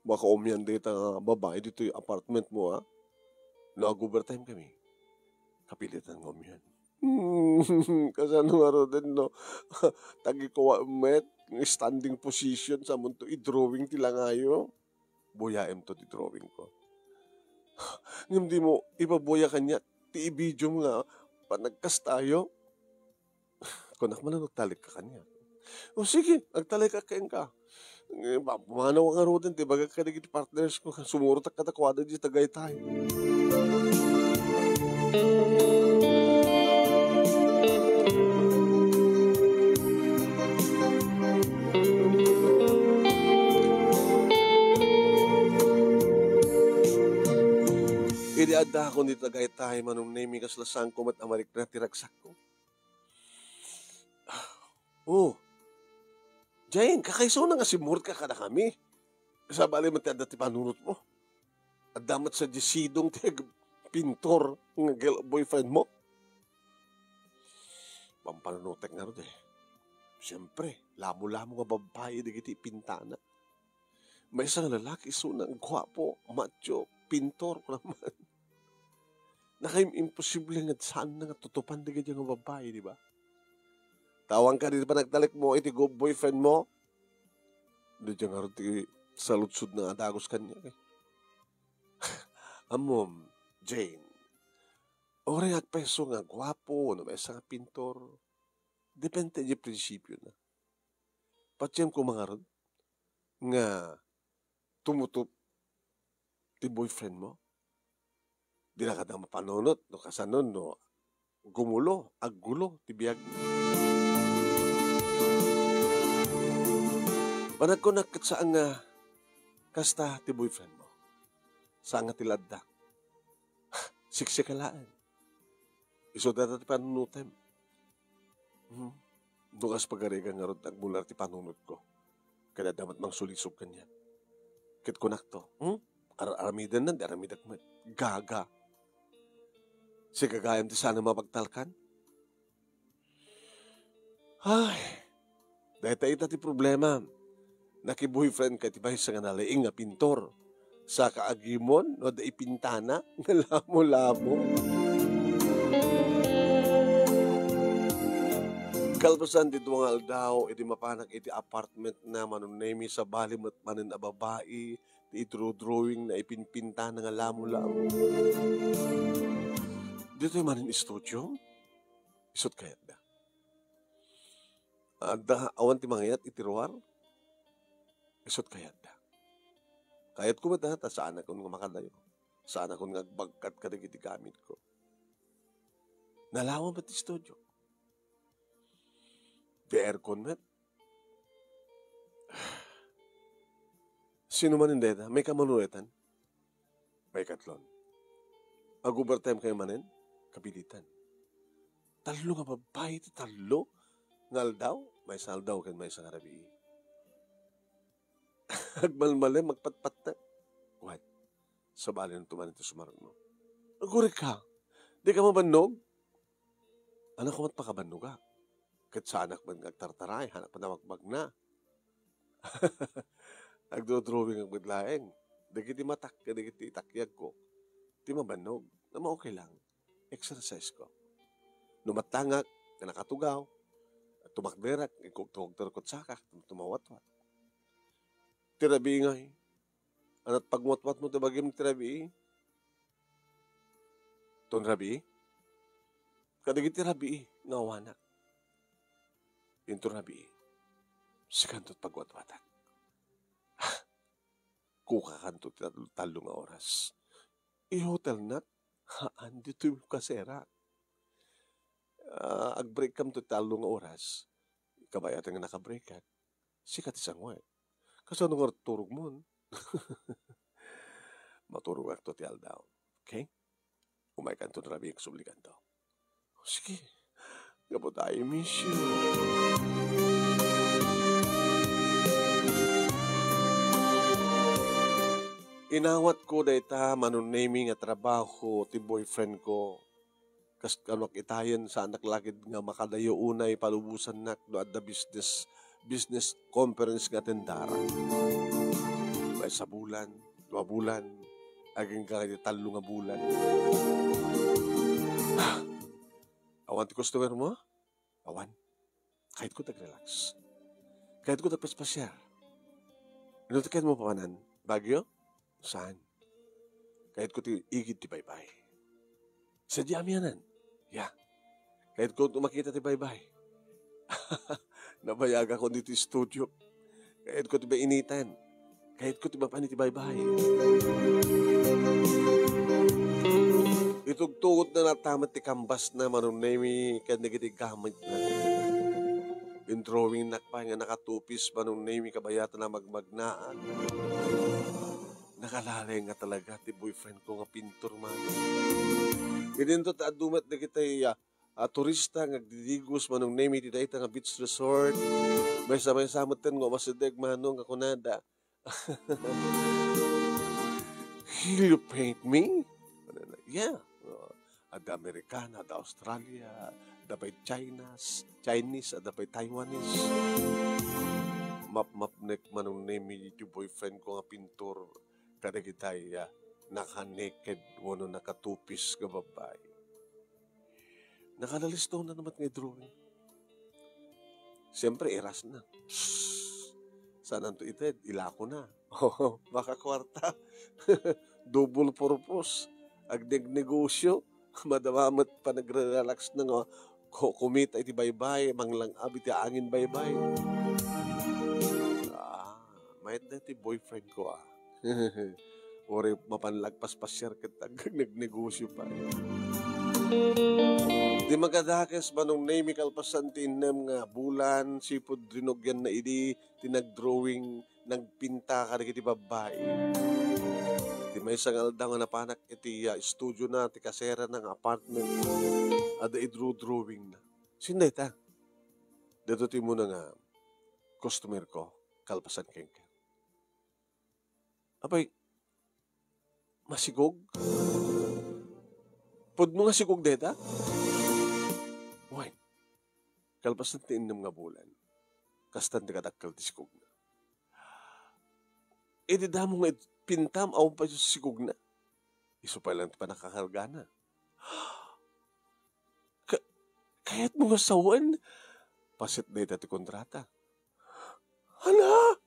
baka umyan dito nga babae dito yung apartment mo, ha? Nag-overtime kami. Kapilitan ng umyan. Kasano nga rin din, no? Tagi ko met, standing position sa mundo, i-drawing tila ngayo. Buyaem to di drawing ko. Hindi mo, ipabuya kanya, ti-video mo nga, panagkas tayo. Kung nakman na nagtalik ka kanya. O sige, nagtalik ka kain ka. Pumanaw nga ro din, tibaga ka naging partners ko, sumurot ang katakwada di tagay tayo. Kaya adda ako dito gay tayo manong name kaslasang ko mat amarik na tiragsak ko. Oh, Jane, kakaiso na nga si Murt ka kada kami. Sa bali man ti panunot mo. At damat sa disidong tiyag pintor ng boyfriend mo. Pampanunotek nga rin eh. Siyempre, lamo-lamo nga babae di kiti pintana. May isang lalaki sunang gwapo, macho, pintor ko naman. Nakaim-imposible nga saan na nga tutupan di kiti nga babae, di ba? Tawang ka di ba nagtalik mo, iti boyfriend mo? Di dyan nga rin ti saludsud na adagos kanya. Amom, Jane, ore at peso nga gwapo, no may isang pintor. Depende di prinsipyo na. Patsiyam ko mga rod, nga tumutup ti boyfriend mo. Di na ka na mapanunot, no kasanon, no gumulo, aggulo, ti biyag. Panagkunak kat saan nga kasta ti boyfriend mo. Saan nga tiladda. Siksikalaan. Iso data ti panunutem. Dukas pagarigan nga ron nagmular ti panunot ko. Kada damat mang sulisog kanya. Kit kunak to. Aramidan na, di aramidak mo. Gaga. Si kagayam ti sana mapagtalkan. Ay, dahil tayo ti problema. Naki-boyfriend ka ti ba sa nga nalaing nga pintor. Sa kaagimon, no, da ipintana, nga lamo-lamo. Kalpasan di duwangal daw, iti mapanak iti apartment na manunemi sa balimot manin a babae, ti drawing na ipinpintana nga lamo-lamo. Dito yung manin studio, isot kayat da. Awan ti mangayat iti ruwar, isot kayat da. Kayat ko mata, saan ako nga makalayo. Saan ako nga bagkat ka iti gamit ko. Nalawan ba ti studio? Di aircon met. Sino man hindi na? May kamanuetan? May katlon. Ag-overtime kayo manin? Kapilitan. Talo nga babae, talo. Ngal daw? May sal daw kan may isang arabi. Agmalmali, magpatpat na. What? Sa bali ng tumanin ito sumarang mo. Aguri ka. Di ka mabanog? Anak ko mat pakabanog ka. Kat sa anak man nagtartaray, hanap pa na magbag na. Nagdodrawing ang biglaeng. Di kiti matak, di kiti itakyag ko. Di mabanog. Naman okay lang. Exercise ko. Numatangak, na nakatugaw, at tumakderak, ikugtugtar ko tsaka, tumawatwat. Tirabi ngay. Anat pagwatwat mo tabagim tirabi. Ton rabi. Kadagi tirabi, ngawanak. Into rabi. Sikantot pagwatwatak. Kuka kanto talo nga oras. I-hotel nat. Haan dito yung kasera. Ag-break kam to talo nga oras. Kabayat nga naka-break ka. Sikat isang way. Kasi ano nga turog mo? Maturog ako ti aldaw. Okay? Umay kanto na rabi ang sublikan to. Sige. Gabot tayo, miss you. Inawat ko da ita manunaming nga trabaho ti boyfriend ko. Kas kanok itayan sa anak lagid nga makadayo unay palubusan nak do at the business conference nga tendara. May sa bulan, 2 bulan, aging kaya talo nga bulan. Awan ti customer mo? Awan. Kahit ko tag-relax. Kahit ko tag-paspasyar. Inutikan mo pa manan? Bagyo? Saan? Kahit ko igid ti baybay. Sa diyamyanan. Yeah. Kahit ko makita ti baybay. Nabayag ako dito studio. Kahit ko ti ba initan. Kahit ko ti ba pani ti baybay. Itugtugot na natamat ti kambas na manunemi kanagiti gamit na. In drawing nakpa nga nakatupis manunemi kabayatan na magmagnaan. Nakalalay nga talaga ti boyfriend ko nga pintor man. Ganito ta adumat na kita'y turista nga didigos manong name iti dayta nga beach resort. May samot ten nga masideg manong nga kunada. Will you paint me? Yeah. Ada Americana, ada Australia, ada pa Chinese, ada pa Taiwanese. Map nek manong name iti boyfriend ko nga pintor. Kada kita'y naka-naked, wano nakatupis ka babae. Nakalalistaw na naman nga drawing. Siyempre, iras na. Saan to ited? Ilako na. Baka kwarta. Double purpose. Agdeg negosyo. Madamamat pa nagre-relax na nga. Kumita iti baybay. Manglang abit iti angin baybay. Mayat na iti boyfriend ko Ore mapanlagpas pa share kita. Nagnegosyo pa. Di magadakes manong name kalpasan tinam nga bulan, sipod rinogyan na idi, tinag-drawing, nagpinta ka na kiti babae. Di may isang alda nga napanak iti studio na, ti kasera ng apartment, ada i-drawing na. Sinday ta? Dito ti mo na nga, customer ko, kalpasan kengka. Abay, masigog? Pud mo nga sigog deta? Why? Kalpasan ti innam nga bulan. Kastan ti kadakkel ti sigog na. E di damo nga pintam aw pa yung sigog na. Iso pa lang pa nakakarga na. Kaya't mo nga sawan? Pasit deta ti kontrata. Hala!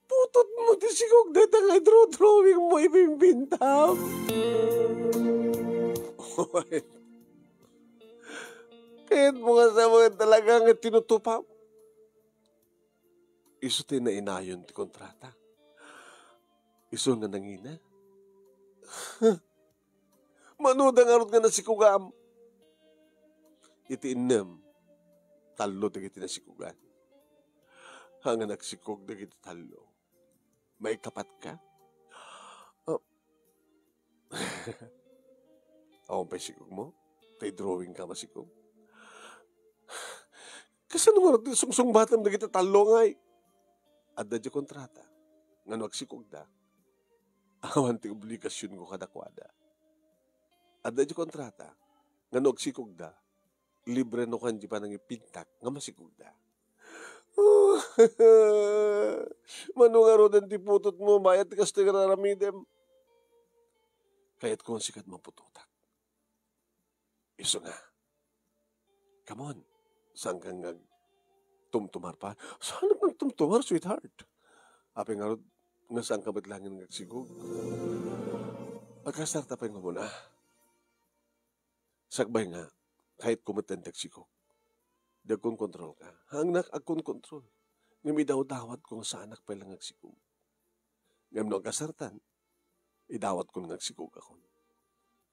Putot mo ti sigog deta nga drawing mo ipimpintam. Kahit mo nga sa mga talagang tinutupam. Iso ti na inayon ti kontrata. Iso nga nangina. Manudang arot nga nasikugam. Iti inam. Talo da kiti nasikugan. Hanga nagsikog da kiti talo. May kapat ka? Ako pa'y sikog mo? Tay drawing ka masikog? Kasi naman natin sungsung batam na kita talongay. Adda di kontrata. Nga nagsikog da. Awan ti obligasyon ko kadakwada. Adda di kontrata. Nga nagsikog da. Libre no kanji pa nang ipintak nga masikog da. Manungarodan ti putot mo, bayat kas ti raramidem. Kaya't kung sikat mapututak. Iso nga. Come on. Saan kang tumtumar pa? Saan kang tumtumar, sweetheart? Ape nga rod, nga saan ka ba't langin nagsigog? Pagkastarta pa nga muna. Sakbay nga, kahit kumaten nagsigog. Dagkong kontrol ka. Hangnak agkong kontrol. Nga may daw-dawat kung saan anak pa lang nagsigog. Ngam no kasartan, idawat kong nagsigog ako.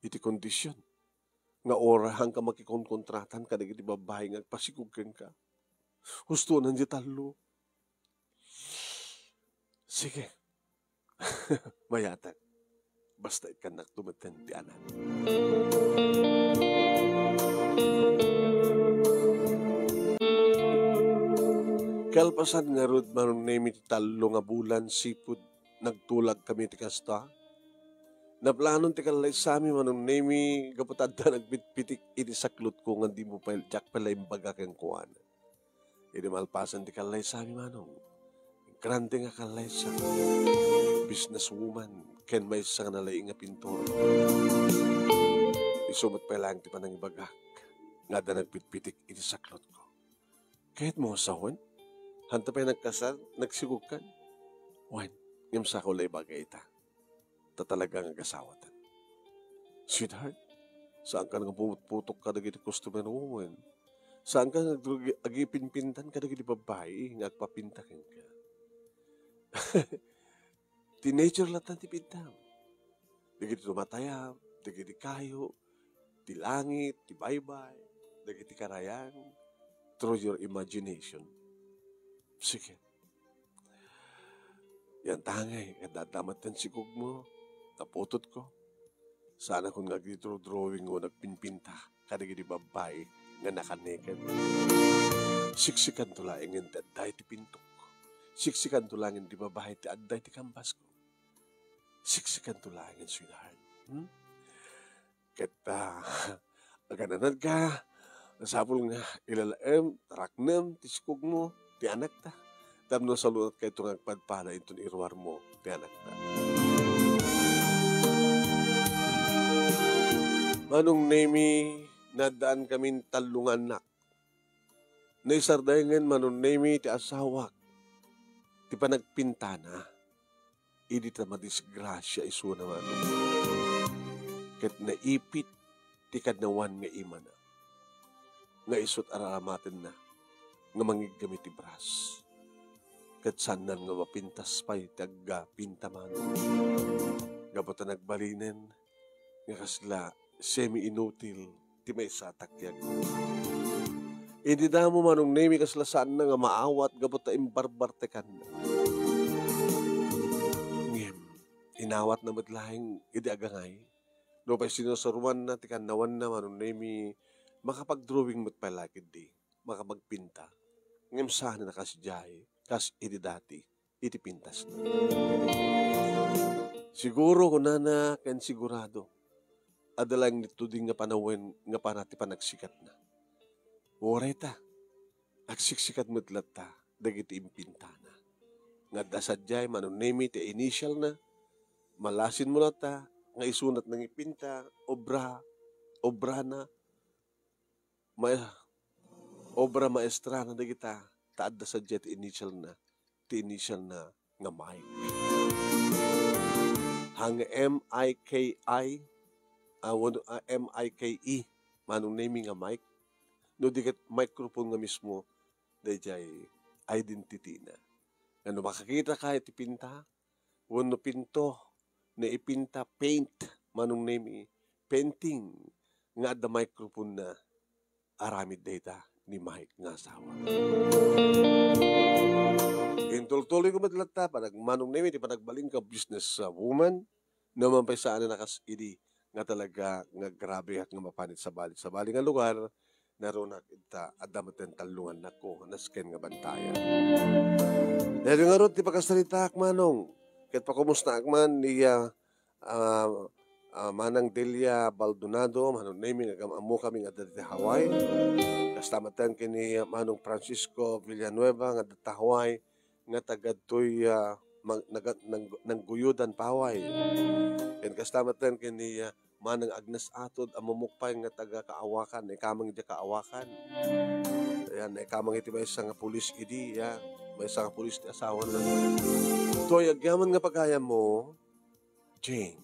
Iti kondisyon. Nga orahan ka makikonkontratan ka na iti babae nga pasigugkan ka. Husto nan di talo. Sige. Mayatan. Basta ikanak tumatan di anak. Kalpasan nga rod manong name iti talo nga bulan sipud nagtulag kami ti kasta. Naplanon ti kalay sa amin manong name kapatad na nagbitpitik iti saklot ko nga di mo pa jak pala imbaga kang kuwan. Iti malpasan ti kalay sa amin manong. Grande nga kalay sa businesswoman ken may sa nalay nga pintor. Isumot pa lang ti panang ibagak nga da nagbitpitik iti saklot ko. Kahit mo sahon, hanta pa nagkasal, nagsigug kan. Wan, ngam sa ko lay bagay ita. Tatalagang agasawatan. Sweetheart, saan ka nga pumuputok ka naging customer woman? Saan ka nag-agipinpintan ka naging babae nga agpapintakin ka? Teenager lang ti pintang. Naging tumatayam, naging kayo, ti langit, ti baybay, naging karayan, through your imagination. Sige. Yan tangay, kadadamat ng sikog mo, naputot ko. Sana kung nag-drawing mo, nagpinpinta, kanigin di babae, nga nakanekad. Siksikan to lang yung aday ti pintok ko. Siksikan to lang yung di babae ti aday ti kambas ko. Siksikan to lang yung sweetheart. Kita, agananan ka, nasapol nga, ilalaem, taraknem, ti sikog mo, ti anak ta. Tamno sa lunat kayo itong agpadpala itong irwar mo, ti anak ta. Manong nemi, nadaan kaming talungan nak. Naisardayngan manong nemi, ti asawak, ti panagpintana. Idi ta madisgrasya iso naman. Ket naipit, ti kadnawan nga imana. Nga isot araramatin na, nga mangiggamit ti bras. Ket sanan nga mapintas pa'y tagga pintaman. Gabata nagbalinen, nga kasla semi-inutil, ti may satakyag. Hindi na mo manong nemi kasla saan na nga maawat, gabata imbarbartekan na. Ngem, inawat na madlahing idi agangay. No pa'y sinosaruan na, ti kanawan na manong nemi, makapag-drawing mo't palakid di, makapagpinta. Ngem sana na kasidyahe, kas idi dati, iti pintas na. Siguro ko na ken sigurado, adalang nito din nga panawin nga panati panagsikat na. Oreta, agsiksikat mo't ta, dagiti impintana. Nga dasadyay, manunemi, ti initial na, malasin mo na ta, nga isunat ng ipinta, obra na, obra maestra na dagita, taad da sa jet initial na nga Mike. Hang M-I-K-I, M-I-K-E, manong naming nga Mike. No dikat microphone nga mismo, dayjay identity na. Ano makakita ka iti pinta, wano pinto, na ipinta paint, manong naming painting, nga da microphone na aramid data ni Mike nga asawa. Intultuloy ko madlata, manong nemi, di pa nagbaling ka business woman, naman pa saan na nakasidi, nga talaga, nga grabe at nga mapanit sa bali. Sa bali nga lugar, naroon na kita, adamaten talungan na ko, nasken nga bantayan. Dahil nga ron, di pa kasalita akmanong, kahit pa kumusta akman, niya, Manang Delia Baldonado, manong nemi, amo kami nga dati Hawaii, kastamatan kini manong Francisco Villanueva nga dati Hawaii, nga tagadtoy nang guyudan paway. Ken kastamatan kini manang Agnes Atod amumukpay nga taga Kaawakan, ay kamang di Kaawakan. Ayan, ay kamang iti may isang pulis idi, ya, may isang pulis ti asawa na. Toy agyaman nga pagaya mo, Jane.